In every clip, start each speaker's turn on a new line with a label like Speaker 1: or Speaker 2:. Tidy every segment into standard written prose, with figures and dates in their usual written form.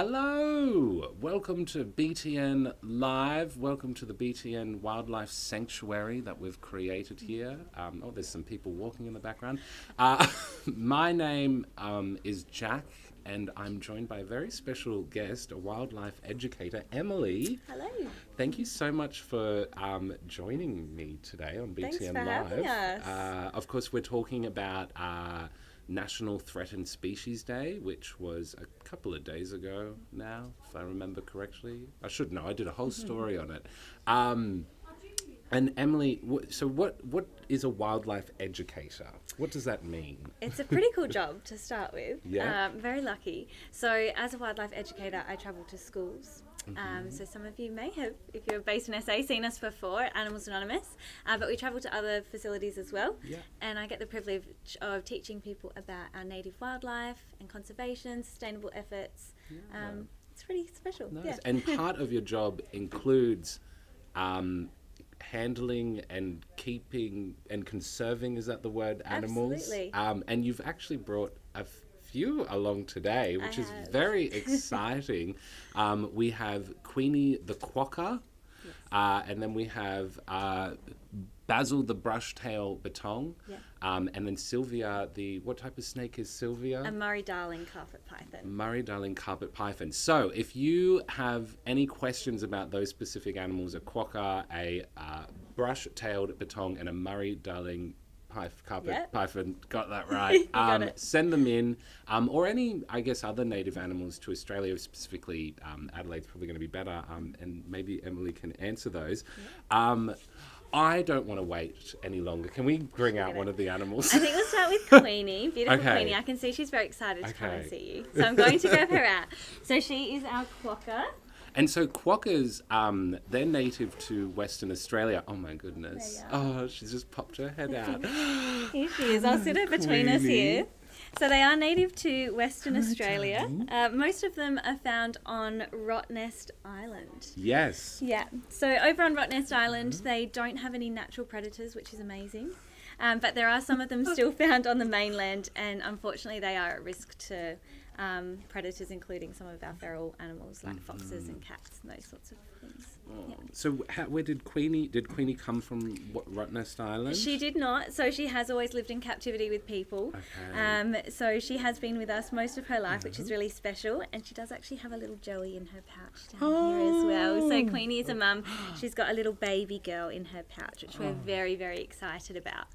Speaker 1: Hello! Welcome to BTN Live. Welcome to the BTN Wildlife Sanctuary that we've created here. There's some people walking in the background. My name is Jack, and I'm joined by a very special guest, a wildlife educator, Emily.
Speaker 2: Hello.
Speaker 1: Thank you so much for joining me today on BTN
Speaker 2: Thanks for
Speaker 1: Live.
Speaker 2: having us.
Speaker 1: Of course, we're talking about National Threatened Species Day, which was a couple of days ago now, if I remember correctly. I should know, I did a whole story on it. And Emily, so what is a wildlife educator? What does that mean?
Speaker 2: It's a pretty cool job to start with.
Speaker 1: Yeah.
Speaker 2: Very lucky. So as a wildlife educator, I travel to schools. So some of you may have, if you're based in SA, seen us before at Animals Anonymous, but we travel to other facilities as well.
Speaker 1: Yeah.
Speaker 2: And I get the privilege of teaching people about our native wildlife and conservation, sustainable efforts.
Speaker 1: Yeah.
Speaker 2: It's pretty special.
Speaker 1: Nice.
Speaker 2: Yeah.
Speaker 1: And part of your job includes handling and keeping and conserving, is that the word, animals?
Speaker 2: Absolutely.
Speaker 1: And you've actually brought a few along today, which is
Speaker 2: have.
Speaker 1: very exciting. We have Queenie the quokka,
Speaker 2: Yes.
Speaker 1: and then we have Basil the brush-tail bettong,
Speaker 2: Yeah.
Speaker 1: and then Sylvia, what type of snake is Sylvia?
Speaker 2: A Murray-Darling carpet python.
Speaker 1: Murray-Darling carpet python. So if you have any questions about those specific animals, a quokka, a brush-tailed bettong, and a Murray-Darling carpet
Speaker 2: Yep.
Speaker 1: python, got that right.
Speaker 2: Got it.
Speaker 1: Send them in, or any, I guess, other native animals to Australia, specifically Adelaide's probably going to be better, and maybe Emily can answer those.
Speaker 2: Yeah.
Speaker 1: I don't want to wait any longer. Can we bring out one of the animals?
Speaker 2: I think we'll start with Queenie, beautiful
Speaker 1: Okay.
Speaker 2: Queenie. I can see she's very excited to come and
Speaker 1: Okay.
Speaker 2: see you. So I'm going to grab her out. So she is our quokka.
Speaker 1: And so quokkas, they're native to Western Australia. Oh my goodness.
Speaker 2: There you
Speaker 1: Oh, she's just popped her head out.
Speaker 2: Here she is. I'll sit her between us
Speaker 1: Queenie.
Speaker 2: here. So they are native to Western Australia. Most of them are found on Rottnest Island.
Speaker 1: Yes.
Speaker 2: Yeah. So over on Rottnest Island, they don't have any natural predators, which is amazing. But there are some of them still found on the mainland, and unfortunately they are at risk to predators, including some of our feral animals like foxes and cats and those sorts of things. Yeah.
Speaker 1: So where did Queenie come from? What, Rottnest Island?
Speaker 2: She did not. So she has always lived in captivity with people.
Speaker 1: Okay.
Speaker 2: So she has been with us most of her life, which is really special. And she does actually have a little Joey in her pouch down here as well. So Queenie is a mum. She's got a little baby girl in her pouch, which we're very, very excited about.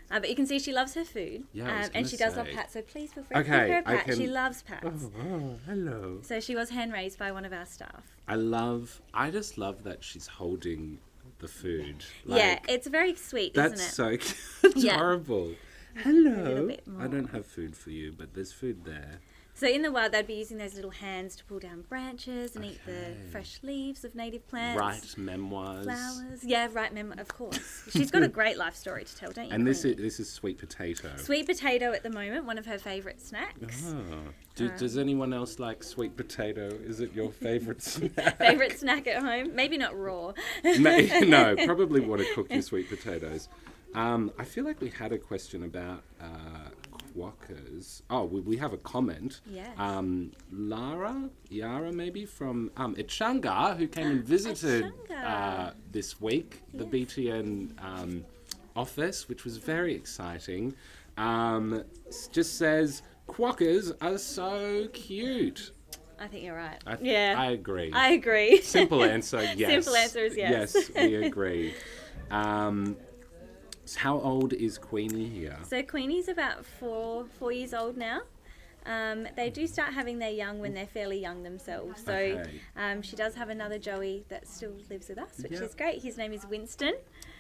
Speaker 2: But you can see she loves her food,
Speaker 1: Yeah, I was
Speaker 2: and she
Speaker 1: gonna
Speaker 2: does love
Speaker 1: say.
Speaker 2: pats, so please feel free to give
Speaker 1: Okay,
Speaker 2: her a
Speaker 1: I
Speaker 2: pat.
Speaker 1: can-
Speaker 2: She loves pats.
Speaker 1: Oh, hello.
Speaker 2: So she was hand-raised by one of our staff.
Speaker 1: I just love that she's holding the food.
Speaker 2: Yeah,
Speaker 1: Like,
Speaker 2: it's very sweet,
Speaker 1: that's
Speaker 2: isn't it?
Speaker 1: so cute.
Speaker 2: Yeah.
Speaker 1: Adorable.
Speaker 2: A
Speaker 1: Hello.
Speaker 2: little bit
Speaker 1: I
Speaker 2: more.
Speaker 1: don't have food for you, but there's food there.
Speaker 2: So in the wild, they'd be using those little hands to pull down branches and eat the
Speaker 1: Okay.
Speaker 2: fresh leaves of native plants.
Speaker 1: Write memoirs.
Speaker 2: Flowers. Yeah, right, of course. She's got a great life story to tell, don't you?
Speaker 1: And this
Speaker 2: Queenie?
Speaker 1: is sweet potato.
Speaker 2: Sweet potato at the moment, one of her favourite snacks.
Speaker 1: Oh. Does anyone else like sweet potato? Is it your favourite snack?
Speaker 2: Favourite snack at home? Maybe not raw.
Speaker 1: No, probably want to cook your sweet potatoes. I feel like we had a question about quokkas. Oh, we have a comment.
Speaker 2: Yes.
Speaker 1: Yara maybe, from Echanga, who came and visited
Speaker 2: Echanga.
Speaker 1: this week, the BTN office, which was very exciting. Just says, quokkas are so cute.
Speaker 2: I think you're right.
Speaker 1: I agree.
Speaker 2: I agree.
Speaker 1: Simple answer, yes.
Speaker 2: Simple answer is yes.
Speaker 1: Yes, we agree. So how old is Queenie here?
Speaker 2: So Queenie's about 4 years old now. They do start having their young when they're fairly young themselves. So
Speaker 1: Okay.
Speaker 2: she does have another Joey that still lives with us, which
Speaker 1: Yep.
Speaker 2: is great. His name is Winston.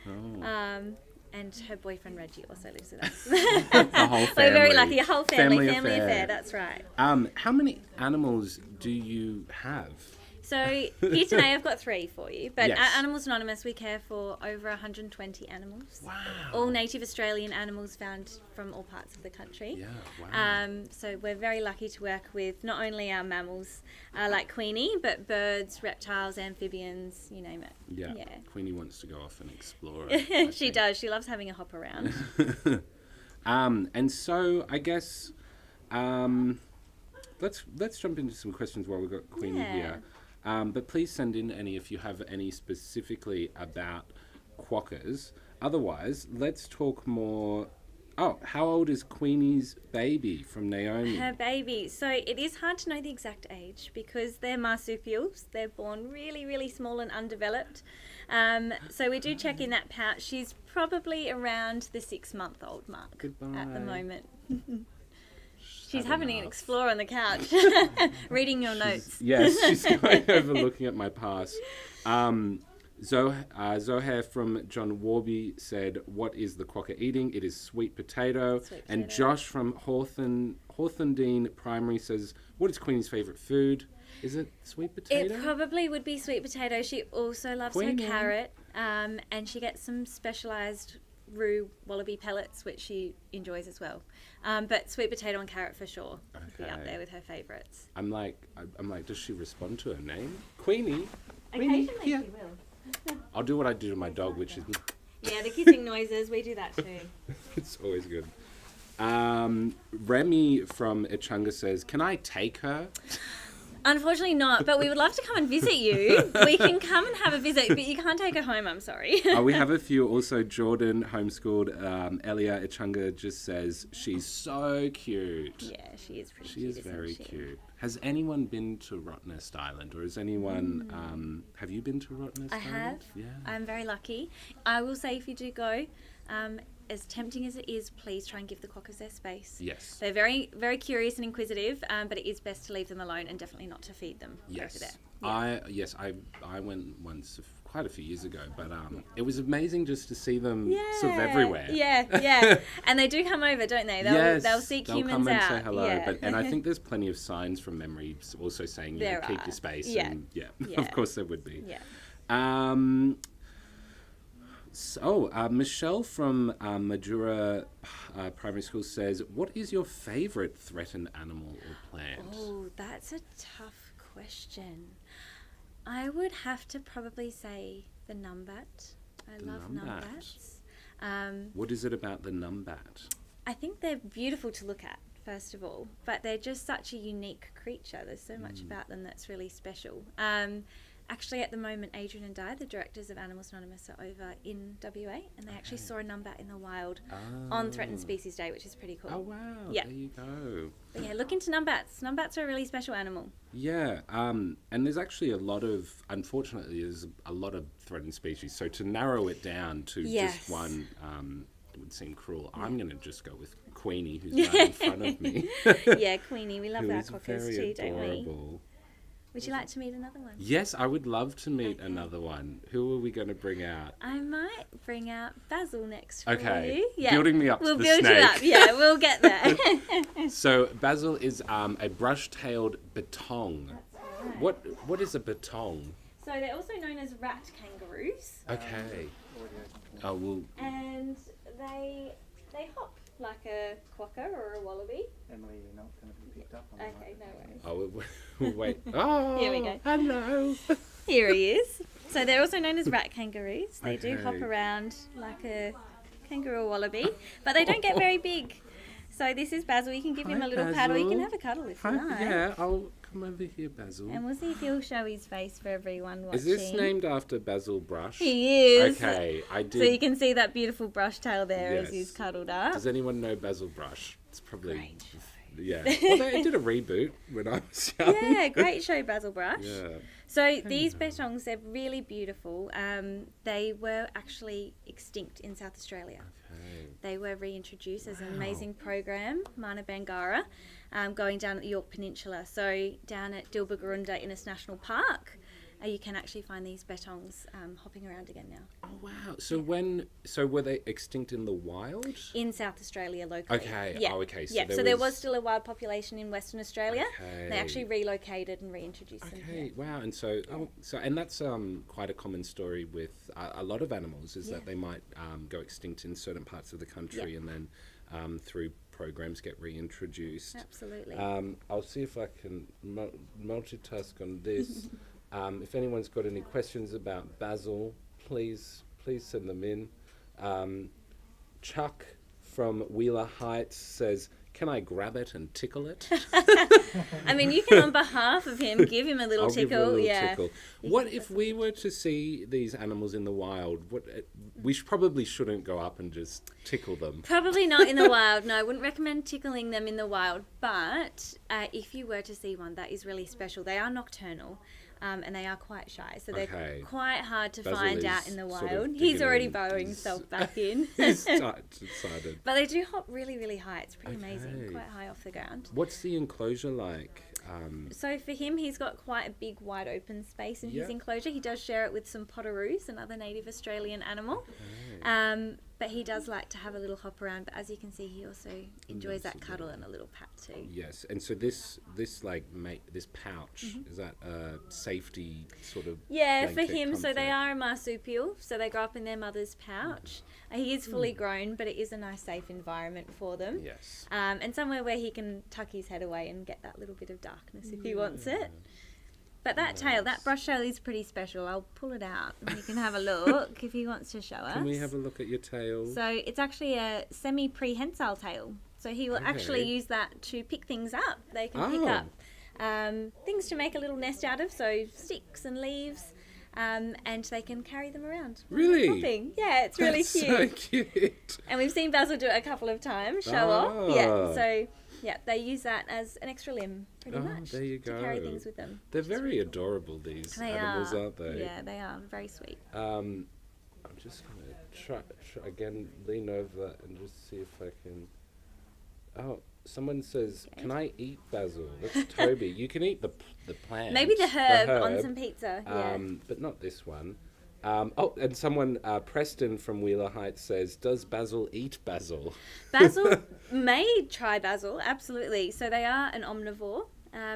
Speaker 1: Oh.
Speaker 2: And her boyfriend Reggie also lives with us.
Speaker 1: The whole family.
Speaker 2: We're very lucky. A whole family
Speaker 1: Family affair.
Speaker 2: affair. That's right.
Speaker 1: How many animals do you have?
Speaker 2: So here today I've got 3 for you. But
Speaker 1: Yes.
Speaker 2: at Animals Anonymous we care for over 120 animals.
Speaker 1: Wow.
Speaker 2: All native Australian animals found from all parts of the country.
Speaker 1: Yeah, wow.
Speaker 2: So we're very lucky to work with not only our mammals like Queenie, but birds, reptiles, amphibians, you name it.
Speaker 1: Yeah.
Speaker 2: Yeah.
Speaker 1: Queenie wants to go off and explore it. I
Speaker 2: She
Speaker 1: think.
Speaker 2: does. She loves having a hop around.
Speaker 1: And so I guess let's jump into some questions while we've got Queenie
Speaker 2: Yeah.
Speaker 1: here. But please send in any if you have any specifically about quokkas. Otherwise, let's talk more. Oh, how old is Queenie's baby from Naomi?
Speaker 2: Her baby. So it is hard to know the exact age because they're marsupials. They're born really, really small and undeveloped. So we do check in that pouch. She's probably around the 6-month-old mark
Speaker 1: Goodbye.
Speaker 2: at the moment. She's
Speaker 1: Had
Speaker 2: having an
Speaker 1: enough.
Speaker 2: explore on the couch, reading your notes.
Speaker 1: Yes, she's going over looking at my past. Zohair from John Warby said, "What is the quokka eating? It is sweet potato."
Speaker 2: Sweet
Speaker 1: And
Speaker 2: potato.
Speaker 1: Josh from Hawthorndine Primary says, "What is Queenie's favourite food? Is it sweet potato?"
Speaker 2: It probably would be sweet potato. She also loves
Speaker 1: Queenie.
Speaker 2: her carrot, and she gets some specialised roux wallaby pellets, which she enjoys as well. But sweet potato and carrot for sure would be up
Speaker 1: Okay.
Speaker 2: there with her favourites.
Speaker 1: I'm like, does she respond to her name? Queenie.
Speaker 2: Occasionally
Speaker 1: here.
Speaker 2: she will.
Speaker 1: I'll do what I do to my dog, which is
Speaker 2: Yeah, the kissing noises, we do that too.
Speaker 1: it's always good. Remy from Echunga says, "Can I take her?"
Speaker 2: Unfortunately not, but we would love to come and visit you. We can come and have a visit, but you can't take her home, I'm sorry.
Speaker 1: We have a few. Also, Jordan, homeschooled. Elia Echunga just says, "She's so cute."
Speaker 2: Yeah, she is pretty
Speaker 1: She
Speaker 2: cute,
Speaker 1: is
Speaker 2: isn't
Speaker 1: very
Speaker 2: she?
Speaker 1: cute. Has anyone been to Rottnest Island, or has anyone? Have you been to Rottnest
Speaker 2: I
Speaker 1: Island?
Speaker 2: have.
Speaker 1: Yeah.
Speaker 2: I'm very lucky. I will say if you do go, as tempting as it is, please try and give the quokkas their space.
Speaker 1: Yes.
Speaker 2: They're very, very curious and inquisitive, but it is best to leave them alone and definitely not to feed them over there.
Speaker 1: Yes. I went once quite a few years ago, but it was amazing just to see them sort of everywhere.
Speaker 2: Yeah. And they do come over, don't they? They'll seek
Speaker 1: they'll
Speaker 2: humans
Speaker 1: come and
Speaker 2: out.
Speaker 1: say hello.
Speaker 2: Yeah.
Speaker 1: And I think there's plenty of signs from memory also saying, you know,
Speaker 2: There
Speaker 1: keep
Speaker 2: are.
Speaker 1: your space.
Speaker 2: Yeah.
Speaker 1: And
Speaker 2: Yeah.
Speaker 1: of course there would be.
Speaker 2: Yeah.
Speaker 1: Michelle from Majura Primary School says, "What is your favourite threatened animal or plant?"
Speaker 2: Oh, that's a tough question. I would have to probably say the numbat. I love
Speaker 1: numbat.
Speaker 2: numbats.
Speaker 1: What is it about the numbat?
Speaker 2: I think they're beautiful to look at, first of all, but they're just such a unique creature. There's so much about them that's really special. Actually, at the moment, Adrian and Di, the directors of Animals Anonymous, are over in WA, and they actually saw a numbat in the wild on Threatened Species Day, which is pretty cool.
Speaker 1: Oh, wow.
Speaker 2: Yeah.
Speaker 1: There you go.
Speaker 2: But yeah, look into numbats. Numbats are a really special animal.
Speaker 1: Yeah, and there's actually unfortunately, there's a lot of threatened species. So to narrow it down to
Speaker 2: Yes.
Speaker 1: just one would seem cruel. I'm going to just go with Queenie, who's right in front of me.
Speaker 2: Yeah, Queenie, we love
Speaker 1: who
Speaker 2: our
Speaker 1: is
Speaker 2: quokkas
Speaker 1: very
Speaker 2: too, don't we?
Speaker 1: adorable.
Speaker 2: Would you like to meet another one?
Speaker 1: Yes, I would love to meet another one. Who are we going to bring out?
Speaker 2: I might bring out Basil next for
Speaker 1: Okay,
Speaker 2: you. Yeah.
Speaker 1: building me up to
Speaker 2: We'll
Speaker 1: the
Speaker 2: build
Speaker 1: snake.
Speaker 2: you up. Yeah, we'll get there.
Speaker 1: So Basil is a brush-tailed bettong.
Speaker 2: Right.
Speaker 1: What is a bettong?
Speaker 2: So they're also known as rat kangaroos,
Speaker 1: Okay. Oh, well,
Speaker 2: and they hop like a quokka or a wallaby.
Speaker 3: Emily, you're not going to be picked up on that.
Speaker 2: Okay, no worries.
Speaker 1: we'll wait. Oh,
Speaker 2: Here we go.
Speaker 1: Hello.
Speaker 2: Here he is. So they're also known as rat kangaroos. They do hop
Speaker 1: Okay.
Speaker 2: around like a kangaroo or wallaby, but they don't get very big. So this is Basil. You can give him
Speaker 1: Hi,
Speaker 2: a little paddle. You can
Speaker 1: Basil.
Speaker 2: have a cuddle if
Speaker 1: Hi,
Speaker 2: you like.
Speaker 1: yeah, I'll come over here, Basil.
Speaker 2: And we'll see if he'll show his face for everyone watching.
Speaker 1: Is this named after Basil Brush?
Speaker 2: He is.
Speaker 1: Okay, I did.
Speaker 2: So you can see that beautiful brush tail there as
Speaker 1: Yes.
Speaker 2: he's cuddled up.
Speaker 1: Does anyone know Basil Brush? It's probably.
Speaker 2: Great show.
Speaker 1: Yeah. Well, they did a reboot when I was young.
Speaker 2: Yeah, great show, Basil Brush.
Speaker 1: Yeah.
Speaker 2: So these bettongs, they're really beautiful. They were actually extinct in South Australia.
Speaker 1: Okay.
Speaker 2: They were reintroduced as an amazing program, Mana Bangara, going down at the York Peninsula. So down at Dilbagurunda Innes National Park, you can actually find these bettongs hopping around again now.
Speaker 1: Oh wow! So were they extinct in the wild?
Speaker 2: In South Australia locally.
Speaker 1: Okay.
Speaker 2: Yeah.
Speaker 1: Oh, okay. So
Speaker 2: yeah.
Speaker 1: there
Speaker 2: So there
Speaker 1: was
Speaker 2: was still a wild population in Western Australia.
Speaker 1: Okay.
Speaker 2: They actually relocated and reintroduced them here.
Speaker 1: Okay, wow, and so and that's quite a common story with a lot of animals is that they might go extinct in certain parts of the country and then through programs get reintroduced.
Speaker 2: Absolutely.
Speaker 1: I'll see if I can multitask on this. If anyone's got any questions about Basil, please send them in. Chuck from Wheeler Heights says, can I grab it and tickle it?
Speaker 2: I mean, you can, on behalf of him, give him a little
Speaker 1: I'll
Speaker 2: tickle.
Speaker 1: give it a little
Speaker 2: Yeah.
Speaker 1: tickle. What if we were to see these animals in the wild? We probably shouldn't go up and just tickle them.
Speaker 2: Probably not in the wild. No, I wouldn't recommend tickling them in the wild. But if you were to see one, that is really special. They are nocturnal. And they are quite shy, so they're quite hard to
Speaker 1: Basil
Speaker 2: find out
Speaker 1: is
Speaker 2: in the
Speaker 1: sort of
Speaker 2: wild. He's
Speaker 1: digging
Speaker 2: already
Speaker 1: in.
Speaker 2: burrowing himself back in.
Speaker 1: He's excited.
Speaker 2: But they do hop really, really high. It's pretty amazing, quite high off the ground.
Speaker 1: What's the enclosure like?
Speaker 2: So for him, he's got quite a big, wide open space in his enclosure. He does share it with some potoroos, another native Australian animal. But he does like to have a little hop around. But as you can see, he also enjoys that cuddle and a little pat too.
Speaker 1: Yes, and so this pouch, is that a safety sort of?
Speaker 2: Yeah, for
Speaker 1: blanket
Speaker 2: him. So
Speaker 1: comfort?
Speaker 2: they are a marsupial. So they grow up in their mother's pouch. He is fully grown, but it is a nice, safe environment for them.
Speaker 1: Yes.
Speaker 2: And somewhere where he can tuck his head away and get that little bit of darkness if he wants it. But that tail, that brush tail is pretty special. I'll pull it out and you can have a look if he wants to show us.
Speaker 1: Can we have a look at your tail?
Speaker 2: So it's actually a semi-prehensile tail. So he will actually use that to pick things up. They can pick up things to make a little nest out of, so sticks and leaves, and they can carry them around.
Speaker 1: Really?
Speaker 2: Hopping. Yeah, it's really
Speaker 1: That's
Speaker 2: cute.
Speaker 1: so cute.
Speaker 2: And we've seen Basil do it a couple of times, show off. Yeah, so they use that as an extra limb, pretty much,
Speaker 1: there you
Speaker 2: to
Speaker 1: go.
Speaker 2: carry things with them.
Speaker 1: They're very adorable, these animals, aren't they?
Speaker 2: Yeah, they are very sweet.
Speaker 1: I'm just going to try again, lean over and just see if I can... Oh, someone says, can I eat Basil? That's Toby. You can eat the plant.
Speaker 2: Maybe the herb on some pizza,
Speaker 1: but not this one. And someone, Preston from Wheeler Heights says, does Basil eat Basil?
Speaker 2: Basil may try Basil, absolutely. So they are an omnivore,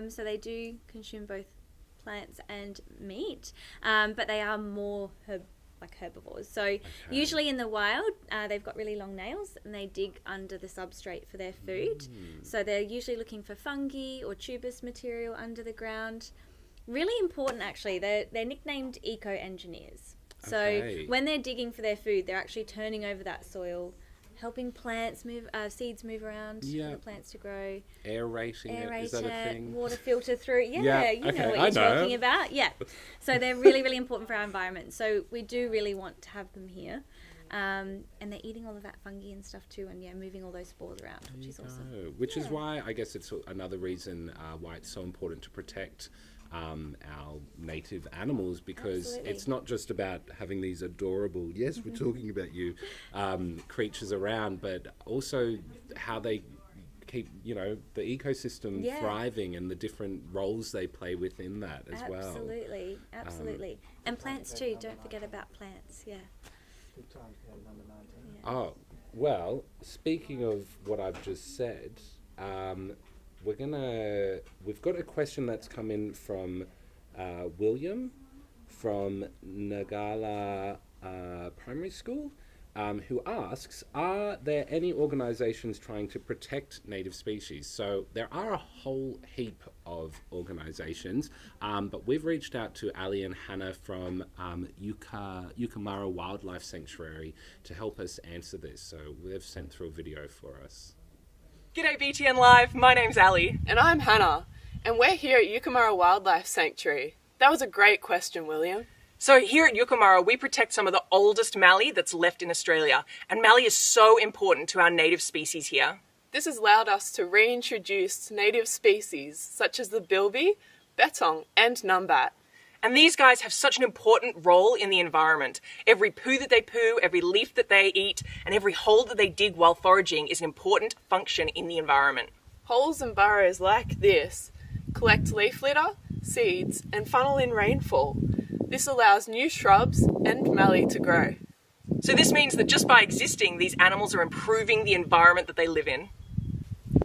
Speaker 2: so they do consume both plants and meat, but they are more herbivores. So usually in the wild, they've got really long nails and they dig under the substrate for their food. So they're usually looking for fungi or tuberous material under the ground. Really important, actually. They're nicknamed eco-engineers. So when they're digging for their food, they're actually turning over that soil, helping plants move, seeds move around for the plants to grow.
Speaker 1: Aerating it, is that a thing?
Speaker 2: Water filter through. You know what you're talking about. Yeah. So they're really, really important for our environment. So we do really want to have them here. And they're eating all of that fungi and stuff too, and moving all those spores around, which is awesome.
Speaker 1: Which is why I guess it's another reason why it's so important to protect our native animals, because it's not just about having these adorable, yes, we're talking about you, creatures around, but also how they keep, the ecosystem thriving and the different roles they play within that as well.
Speaker 2: Absolutely. And plants too, don't forget about plants,
Speaker 3: Good time to go to number 19.
Speaker 1: Oh, well, speaking of what I've just said, we've got a question that's come in from William from Nagala Primary School, who asks, are there any organisations trying to protect native species? So there are a whole heap of organisations, but we've reached out to Ali and Hannah from Yukamara Wildlife Sanctuary to help us answer this. So they've sent through a video for us.
Speaker 4: G'day BTN Live, my name's Ali.
Speaker 5: And I'm Hannah, and we're here at Yukamara Wildlife Sanctuary. That was a great question, William.
Speaker 4: So here at Yukamara, we protect some of the oldest mallee that's left in Australia, and mallee is so important to our native species here.
Speaker 5: This has allowed us to reintroduce native species such as the bilby, bettong and numbat.
Speaker 4: And these guys have such an important role in the environment. Every poo that they poo, every leaf that they eat, and every hole that they dig while foraging is an important function in the environment.
Speaker 5: Holes and burrows like this collect leaf litter, seeds, and funnel in rainfall. This allows new shrubs and mallee to grow.
Speaker 4: So this means that just by existing, these animals are improving the environment that they live in.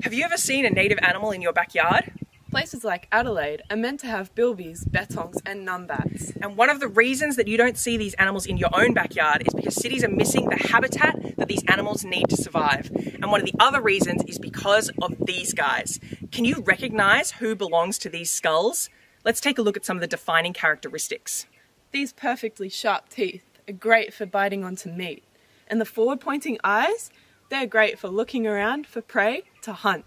Speaker 4: Have you ever seen a native animal in your backyard?
Speaker 5: Places like Adelaide are meant to have bilbies, bettongs and numbats.
Speaker 4: And one of the reasons that you don't see these animals in your own backyard is because cities are missing the habitat that these animals need to survive. And one of the other reasons is because of these guys. Can you recognise who belongs to these skulls? Let's take a look at some of the defining characteristics.
Speaker 5: These perfectly sharp teeth are great for biting onto meat. And the forward-pointing eyes, They're great for looking around for prey to hunt.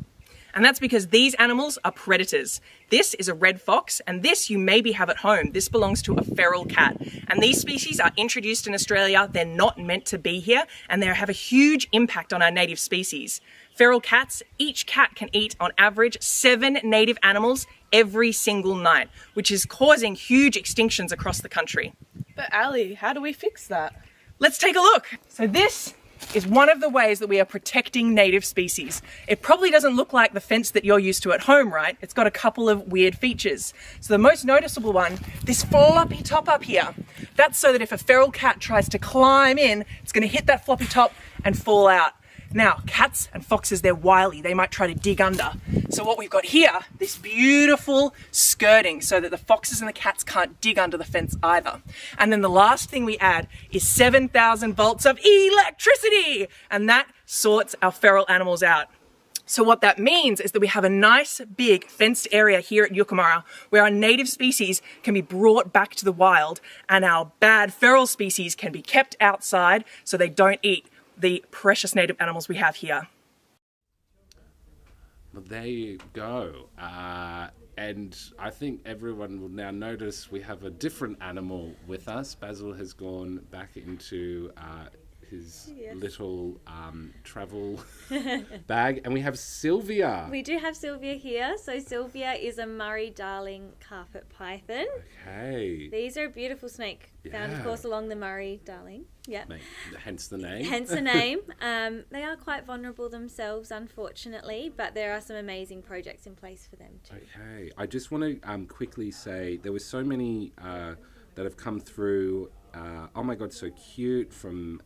Speaker 4: And that's because these animals are predators. This is a red fox, and this you maybe have at home. This belongs to a feral cat. And these species are introduced in Australia. They're not meant to be here, and they have a huge impact on our native species. Feral cats, each cat can eat on average 7 native animals every single night, which is causing huge extinctions across the country.
Speaker 5: But Ali, how do we fix that?
Speaker 4: Let's take a look. So this is one of the ways that we are protecting native species. It probably doesn't look like the fence that you're used to at home, right? It's got a couple of weird features. So the most noticeable one, this floppy top up here. That's so that if a feral cat tries to climb in, it's going to hit that floppy top and fall out. Now, cats and foxes, they're wily. They might try to dig under. So what we've got here, this beautiful skirting so that the foxes and the cats can't dig under the fence either. And then the last thing we add is 7,000 volts of electricity, and that sorts our feral animals out. So what that means is that we have a nice big fenced area here at Yucumara where our native species can be brought back to the wild and our bad feral species can be kept outside so they don't eat the precious native animals we have here.
Speaker 1: Well, there you go. And I think everyone will now notice we have a different animal with us. Basil has gone back into his little travel bag. And we have Sylvia.
Speaker 2: We do have Sylvia here. So Sylvia is a Murray Darling carpet python.
Speaker 1: Okay.
Speaker 2: These are a beautiful snake found, of course, along the Murray Darling. Yeah.
Speaker 1: Hence the name.
Speaker 2: Hence the name. They are quite vulnerable themselves, unfortunately, but there are some amazing projects in place for them too.
Speaker 1: Okay. I just want to quickly say there were so many that have come through. Oh my God, so cute from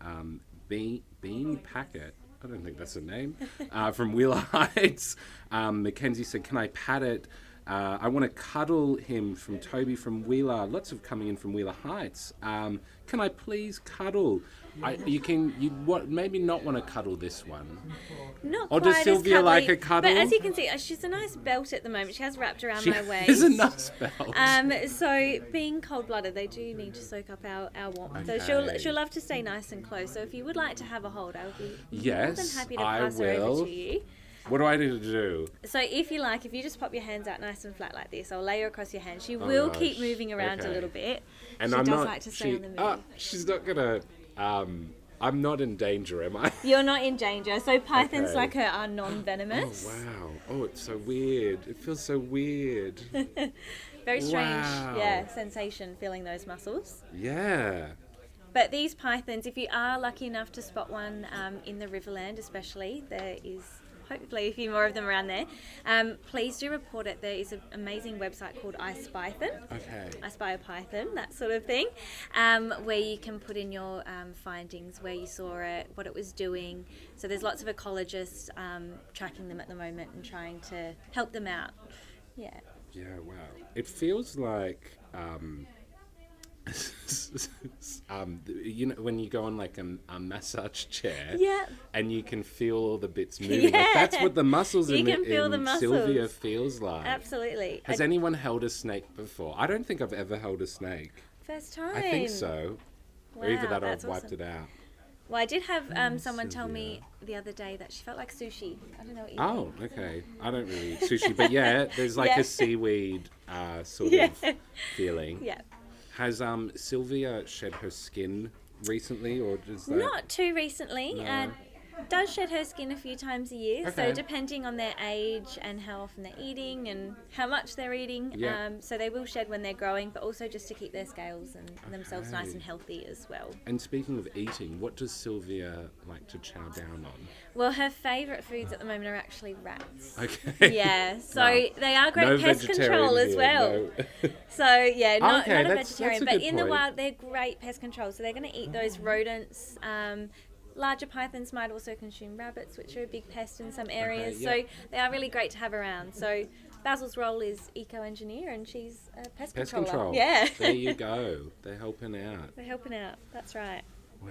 Speaker 1: Bean Packet. I don't think that's a name. From Wheeler Heights. Mackenzie said, can I pat it? I want to cuddle him from Toby from Wheeler. Lots of coming in from Wheeler Heights. Can I please cuddle? You maybe not want to cuddle this one.
Speaker 2: Not
Speaker 1: or
Speaker 2: quite
Speaker 1: does Sylvia
Speaker 2: as
Speaker 1: like
Speaker 2: cuddly,
Speaker 1: a cuddle?
Speaker 2: But as you can see, she's a nice belt at the moment. She has wrapped around my waist.
Speaker 1: It's a nice belt.
Speaker 2: So being cold-blooded, they do need to soak up our warmth.
Speaker 1: Okay.
Speaker 2: So she'll love to stay nice and close. So if you would like to have a hold, I would be more than happy to
Speaker 1: I
Speaker 2: pass her over
Speaker 1: will.
Speaker 2: to you.
Speaker 1: What do I need to do?
Speaker 2: So if you like, if you just pop your hands out nice and flat like this, I'll lay her across your hand. She will keep moving around a little bit.
Speaker 1: And
Speaker 2: she
Speaker 1: I'm
Speaker 2: does
Speaker 1: not,
Speaker 2: like to stay on the move.
Speaker 1: She's not gonna. I'm not in danger, am I?
Speaker 2: You're not in danger. So pythons
Speaker 1: Okay.
Speaker 2: like her are non-venomous.
Speaker 1: Oh wow! Oh, it's so weird. It feels so weird.
Speaker 2: Very strange,
Speaker 1: Wow.
Speaker 2: sensation feeling those muscles.
Speaker 1: Yeah.
Speaker 2: But these pythons, if you are lucky enough to spot one in the Riverland especially, there is hopefully a few more of them around there, please do report it. There is an amazing website called I Spy Python.
Speaker 1: Okay.
Speaker 2: I Spy a Python, that sort of thing, where you can put in your findings, where you saw it, what it was doing. So there's lots of ecologists tracking them at the moment and trying to help them out. Yeah.
Speaker 1: Yeah. Wow. It feels like when you go on like a massage chair, and you can feel all the bits moving. Like, that's what the muscles
Speaker 2: You
Speaker 1: in
Speaker 2: can feel the muscles.
Speaker 1: Sylvia feels like.
Speaker 2: Absolutely.
Speaker 1: Has anyone held a snake before? I don't think I've ever held a snake.
Speaker 2: First time.
Speaker 1: I think so. Or either that or I've
Speaker 2: that's
Speaker 1: wiped
Speaker 2: awesome.
Speaker 1: it out.
Speaker 2: Well, I did have someone tell me the other day that she felt like sushi. I don't know what you
Speaker 1: Oh,
Speaker 2: think.
Speaker 1: okay. I don't really eat sushi, but yeah, there's like
Speaker 2: Yeah.
Speaker 1: a seaweed sort of feeling.
Speaker 2: Yeah.
Speaker 1: Has Sylvia shed her skin recently, or does that?
Speaker 2: Not too recently.
Speaker 1: No.
Speaker 2: Does shed her skin a few times a year.
Speaker 1: Okay.
Speaker 2: So depending on their age and how often they're eating and how much they're eating.
Speaker 1: Yeah.
Speaker 2: So they will shed when they're growing, but also just to keep their scales and themselves nice and healthy as well.
Speaker 1: And speaking of eating, what does Sylvia like to chow down on?
Speaker 2: Well, her favourite foods at the moment are actually rats.
Speaker 1: Okay.
Speaker 2: Yeah, so
Speaker 1: Wow.
Speaker 2: they are great
Speaker 1: No
Speaker 2: pest
Speaker 1: vegetarian
Speaker 2: control as
Speaker 1: here,
Speaker 2: well.
Speaker 1: no.
Speaker 2: So yeah, not
Speaker 1: Okay,
Speaker 2: a
Speaker 1: that's
Speaker 2: vegetarian,
Speaker 1: a
Speaker 2: but
Speaker 1: good
Speaker 2: in the
Speaker 1: point.
Speaker 2: wild they're great pest control. So they're going to eat those rodents. Larger pythons might also consume rabbits, which are a big pest in some areas.
Speaker 1: yeah.
Speaker 2: So they are really great to have around. So Basil's role is eco-engineer, and she's a pest
Speaker 1: Pest
Speaker 2: controller.
Speaker 1: control.
Speaker 2: Yeah,
Speaker 1: There you go. They're helping out.
Speaker 2: they're helping out. That's right.
Speaker 1: Wow.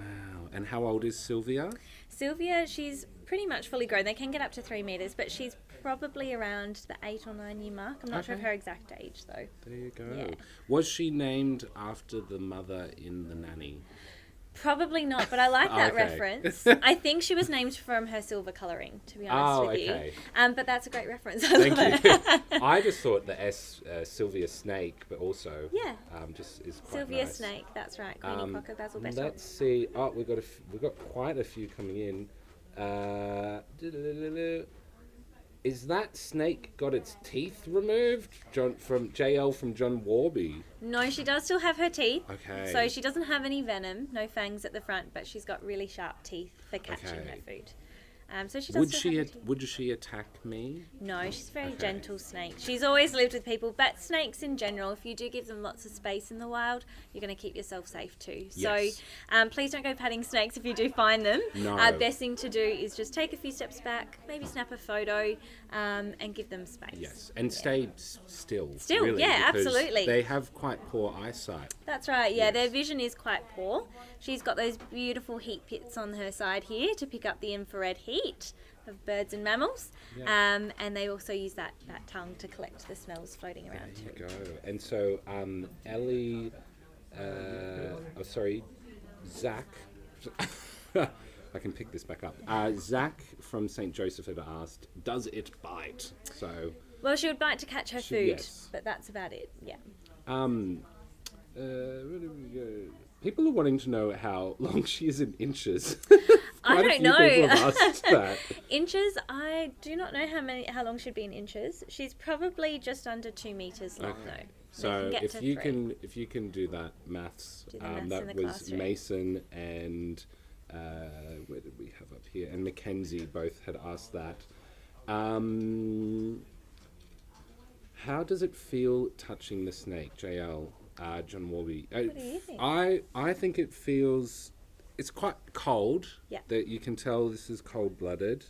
Speaker 1: And how old is Sylvia?
Speaker 2: Sylvia, she's pretty much fully grown. They can get up to 3 meters, but she's probably around the 8 or 9 year mark. I'm not sure of
Speaker 1: Okay.
Speaker 2: her exact age though.
Speaker 1: There you go.
Speaker 2: Yeah.
Speaker 1: Was she named after the mother in The Nanny?
Speaker 2: Probably not, but I like that
Speaker 1: Okay.
Speaker 2: reference. I think she was named from her silver colouring, to be honest
Speaker 1: Oh,
Speaker 2: with
Speaker 1: okay.
Speaker 2: you. But that's a great reference. I
Speaker 1: Thank
Speaker 2: love
Speaker 1: you.
Speaker 2: it.
Speaker 1: I just thought the Sylvia snake, but also
Speaker 2: Yeah.
Speaker 1: just is quite
Speaker 2: Sylvia
Speaker 1: nice.
Speaker 2: Snake, that's right. Queenie, quokka, Basil, bettong.
Speaker 1: Let's see. Oh, we've got quite a few coming in. Is that snake got its teeth removed? JL from John Warby.
Speaker 2: No, she does still have her teeth.
Speaker 1: Okay.
Speaker 2: So she doesn't have any venom, no fangs at the front, but she's got really sharp teeth for catching her food. So she does
Speaker 1: Would
Speaker 2: still
Speaker 1: she
Speaker 2: have her teeth.
Speaker 1: would she attack me?
Speaker 2: No, she's a very
Speaker 1: Okay.
Speaker 2: gentle snake. She's always lived with people, but snakes in general, if you do give them lots of space in the wild, you're going to keep yourself safe too.
Speaker 1: Yes.
Speaker 2: So please don't go patting snakes if you do find them.
Speaker 1: No.
Speaker 2: Best thing to do is just take a few steps back, maybe snap a photo, and give them space.
Speaker 1: Yes, and stay still.
Speaker 2: Still,
Speaker 1: really,
Speaker 2: yeah,
Speaker 1: because
Speaker 2: absolutely.
Speaker 1: They have quite poor eyesight.
Speaker 2: That's right, yeah,
Speaker 1: Yes.
Speaker 2: their vision is quite poor. She's got those beautiful heat pits on her side here to pick up the infrared heat of birds and mammals.
Speaker 1: Yeah.
Speaker 2: And they also use that tongue to collect the smells floating around
Speaker 1: There
Speaker 2: too.
Speaker 1: you go. And so, Ellie, Zach, I can pick this back up. Zach from St. Joseph had asked, does it bite? So,
Speaker 2: Well, she would bite to catch her food,
Speaker 1: yes.
Speaker 2: but that's about it, yeah.
Speaker 1: where did we go? People are wanting to know how long she is in inches.
Speaker 2: I
Speaker 1: Quite a
Speaker 2: don't
Speaker 1: few
Speaker 2: know.
Speaker 1: people have asked that.
Speaker 2: Inches, I do not know how long she'd be in inches. She's probably just under 2 meters long though.
Speaker 1: So
Speaker 2: get
Speaker 1: if
Speaker 2: to
Speaker 1: you
Speaker 2: 3.
Speaker 1: if you can do that maths,
Speaker 2: Do the maths in
Speaker 1: that
Speaker 2: the
Speaker 1: was
Speaker 2: classroom.
Speaker 1: Mason and where did we have up here? And Mackenzie both had asked that. How does it feel touching the snake, JL? John Warby.
Speaker 2: What do you think?
Speaker 1: I think it feels, it's quite cold.
Speaker 2: Yeah.
Speaker 1: That you can tell this is cold-blooded.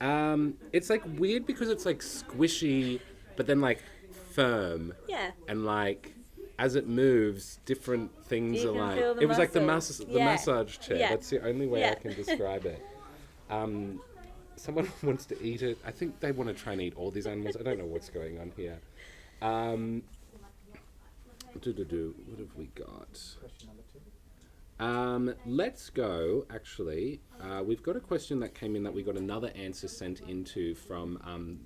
Speaker 1: It's like weird because it's like squishy, but then like firm.
Speaker 2: Yeah.
Speaker 1: And like as it moves, different things
Speaker 2: You
Speaker 1: are
Speaker 2: can
Speaker 1: like.
Speaker 2: feel the
Speaker 1: It was like the
Speaker 2: muscles.
Speaker 1: the
Speaker 2: Yeah.
Speaker 1: massage chair.
Speaker 2: Yeah.
Speaker 1: That's the only way I
Speaker 2: Yeah.
Speaker 1: can describe it. Someone wants to eat it. I think they want to try and eat all these animals. I don't know what's going on here. What have we got?
Speaker 3: Question number 2.
Speaker 1: Let's go, actually. We've got a question that came in that we got another answer sent into from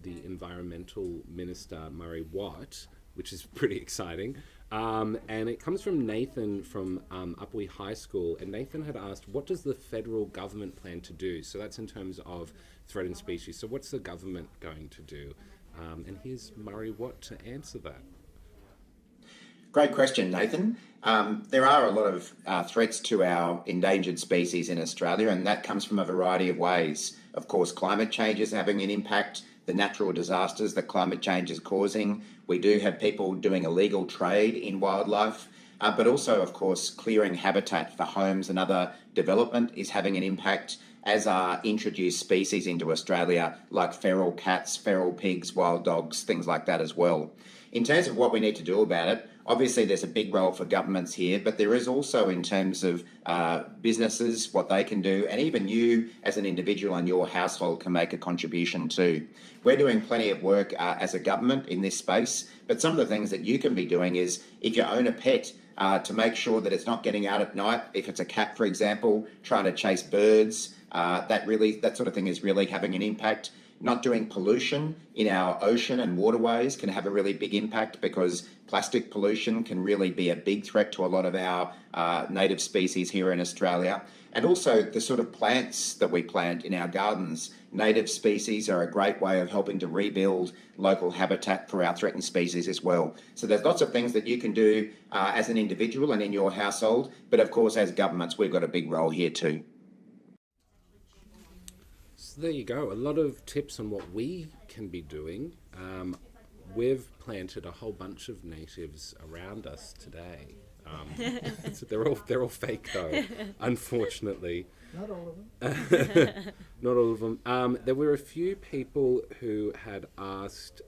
Speaker 1: the Environmental Minister, Murray Watt, which is pretty exciting. And it comes from Nathan from Upwey High School. And Nathan had asked, what does the federal government plan to do? So that's in terms of threatened species. So what's the government going to do? And here's Murray Watt to answer that.
Speaker 6: Great question, Nathan. There are a lot of threats to our endangered species in Australia, and that comes from a variety of ways. Of course, climate change is having an impact, the natural disasters that climate change is causing. We do have people doing illegal trade in wildlife, but also, of course, clearing habitat for homes and other development is having an impact, as are introduced species into Australia like feral cats, feral pigs, wild dogs, things like that as well. In terms of what we need to do about it, obviously there's a big role for governments here, but there is also in terms of businesses, what they can do, and even you as an individual and your household can make a contribution too. We're doing plenty of work as a government in this space, but some of the things that you can be doing is, if you own a pet, to make sure that it's not getting out at night. If it's a cat, for example, trying to chase birds, that sort of thing is really having an impact. Not doing pollution in our ocean and waterways can have a really big impact, because plastic pollution can really be a big threat to a lot of our native species here in Australia. And also the sort of plants that we plant in our gardens. Native species are a great way of helping to rebuild local habitat for our threatened species as well. So there's lots of things that you can do as an individual and in your household, but of course as governments we've got a big role here too.
Speaker 1: So there you go. A lot of tips on what we can be doing. We've planted a whole bunch of natives around us today. So they're all fake though, unfortunately.
Speaker 3: Not all of them.
Speaker 1: Not all of them. There were a few people who had asked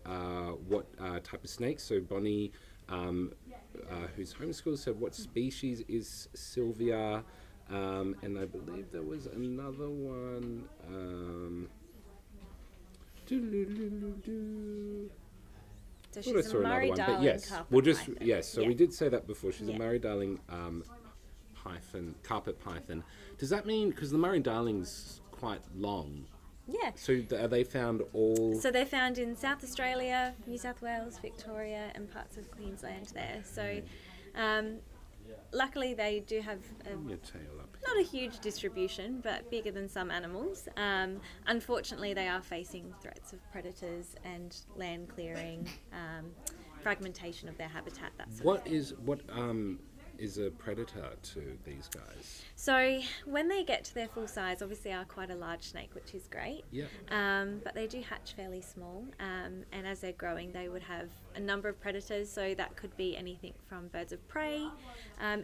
Speaker 1: what type of snake. So Bonnie, who's homeschooled, said, what species is Sylvia? And I believe there was another one.
Speaker 2: So
Speaker 1: I thought I
Speaker 2: she's
Speaker 1: saw
Speaker 2: a
Speaker 1: another
Speaker 2: Murray
Speaker 1: one, but
Speaker 2: Darling
Speaker 1: yes,
Speaker 2: carpet
Speaker 1: we'll just
Speaker 2: python.
Speaker 1: yes. So
Speaker 2: Yeah.
Speaker 1: we did say that before. She's
Speaker 2: Yeah.
Speaker 1: a Murray Darling carpet python. Does that mean, because the Murray Darling's quite long,
Speaker 2: Yeah.
Speaker 1: so are they found all?
Speaker 2: So they're found in South Australia, New South Wales, Victoria, and parts of Queensland there. So luckily they do have
Speaker 1: Your tail up.
Speaker 2: not a huge distribution, but bigger than some animals. Unfortunately, they are facing threats of predators and land clearing, fragmentation of their habitat. That sort of thing.
Speaker 1: What is a predator to these guys?
Speaker 2: So when they get to their full size, obviously are quite a large snake, which is great.
Speaker 1: Yeah.
Speaker 2: But they do hatch fairly small, and as they're growing, they would have a number of predators. So that could be anything from birds of prey.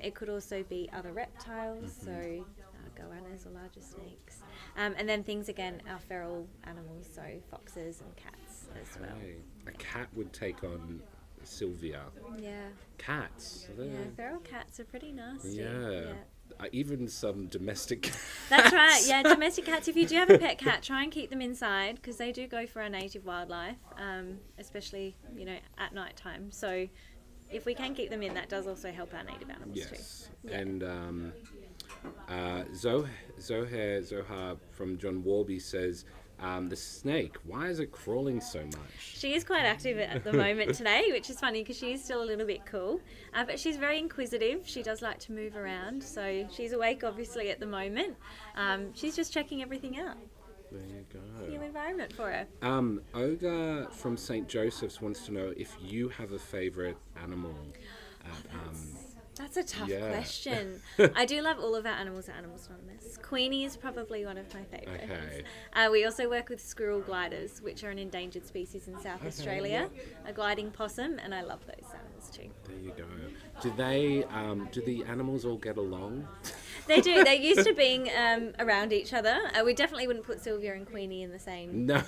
Speaker 2: It could also be other reptiles, so goannas or larger snakes, and then things again are feral animals, so foxes and cats as well.
Speaker 1: Okay. A cat would take on Sylvia.
Speaker 2: Yeah,
Speaker 1: Cats. Are they?
Speaker 2: yeah, feral cats are pretty nasty.
Speaker 1: Yeah. Even some domestic cats.
Speaker 2: That's right. Yeah, domestic cats. If you do have a pet cat, try and keep them inside because they do go for our native wildlife, especially at night time. So if we can keep them in, that does also help our native animals
Speaker 1: Yes.
Speaker 2: too. Yeah.
Speaker 1: And Zohar from John Warby says, the snake, why is it crawling so much?
Speaker 2: She is quite active at the moment today, which is funny because she's still a little bit cool. But she's very inquisitive. She does like to move around. So she's awake, obviously, at the moment. She's just checking everything out.
Speaker 1: There you
Speaker 2: New
Speaker 1: go.
Speaker 2: environment for her.
Speaker 1: Olga from St. Joseph's wants to know if you have a favourite animal.
Speaker 2: That's a tough
Speaker 1: Yeah.
Speaker 2: question. I do love all of our animals at Animals Anonymous. Queenie is probably one of my favourites.
Speaker 1: Okay.
Speaker 2: We also work with squirrel gliders, which are an endangered species in South Australia. A gliding possum, and I love those animals too.
Speaker 1: There you go. Do the animals all get along?
Speaker 2: They do. They're used to being around each other. We definitely wouldn't put Sylvia and Queenie in the same
Speaker 1: No.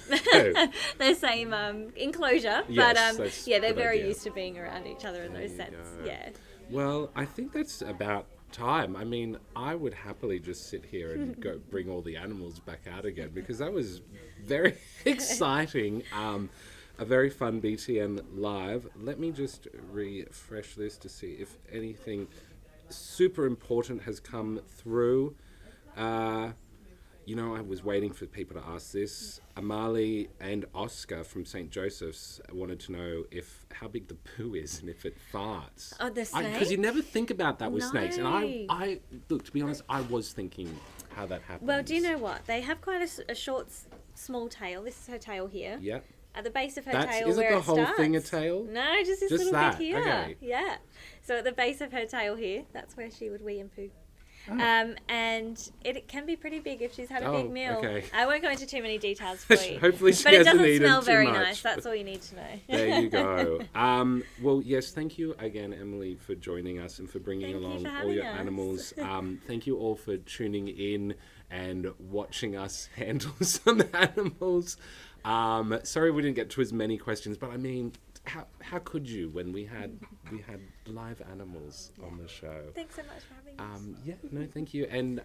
Speaker 2: the same enclosure,
Speaker 1: Yes,
Speaker 2: but
Speaker 1: that's
Speaker 2: yeah, they're
Speaker 1: a good
Speaker 2: very
Speaker 1: idea.
Speaker 2: used to being around each other in
Speaker 1: There
Speaker 2: those
Speaker 1: you
Speaker 2: sense.
Speaker 1: go.
Speaker 2: Yeah.
Speaker 1: Well, I think that's about time. I mean, I would happily just sit here and go bring all the animals back out again because that was very exciting. A very fun BTN live. Let me just refresh this to see if anything super important has come through. I was waiting for people to ask this. Amali and Oscar from St. Joseph's wanted to know how big the poo is and if it farts.
Speaker 2: Oh, the snake?
Speaker 1: Because you never think about that with snakes. And
Speaker 2: No.
Speaker 1: I look, to be honest, I was thinking how that happens.
Speaker 2: Well, do you know what? They have quite a short, small tail. This is her tail here.
Speaker 1: Yeah.
Speaker 2: At the base of her
Speaker 1: That's,
Speaker 2: tail,
Speaker 1: isn't
Speaker 2: where
Speaker 1: the
Speaker 2: it
Speaker 1: whole
Speaker 2: starts.
Speaker 1: thing a tail?
Speaker 2: No, just this
Speaker 1: Just
Speaker 2: little
Speaker 1: that,
Speaker 2: bit here.
Speaker 1: okay.
Speaker 2: Yeah. So at the base of her tail here, that's where she would wee and poo.
Speaker 1: Oh.
Speaker 2: And it can be pretty big if she's had a
Speaker 1: Oh,
Speaker 2: big meal.
Speaker 1: okay.
Speaker 2: I won't go into too many details for you.
Speaker 1: Hopefully she
Speaker 2: but it
Speaker 1: hasn't
Speaker 2: doesn't
Speaker 1: eaten
Speaker 2: smell
Speaker 1: too
Speaker 2: very
Speaker 1: much.
Speaker 2: nice. That's all you need to know.
Speaker 1: There you go. Well, yes, thank you again, Emily, for joining us and for bringing
Speaker 2: Thank you
Speaker 1: along
Speaker 2: for
Speaker 1: all
Speaker 2: having
Speaker 1: your
Speaker 2: us.
Speaker 1: animals. Thank you all for tuning in and watching us handle some animals. Sorry we didn't get to as many questions, but I mean, how could you when we had live animals on the show?
Speaker 2: Thanks so much for having us.
Speaker 1: Yeah, no, thank you. And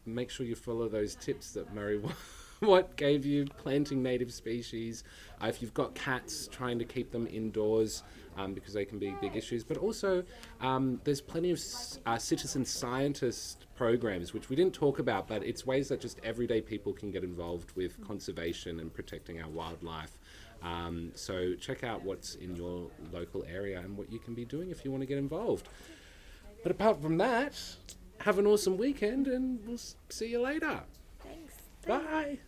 Speaker 1: make sure you follow those tips that Murray Watt gave you, planting native species. If you've got cats, trying to keep them indoors because they can be big issues. But also, there's plenty of citizen scientist programs, which we didn't talk about, but it's ways that just everyday people can get involved with conservation and protecting our wildlife. So check out what's in your local area and what you can be doing if you want to get involved. But apart from that, have an awesome weekend and we'll see you later.
Speaker 2: Thanks.
Speaker 1: Bye.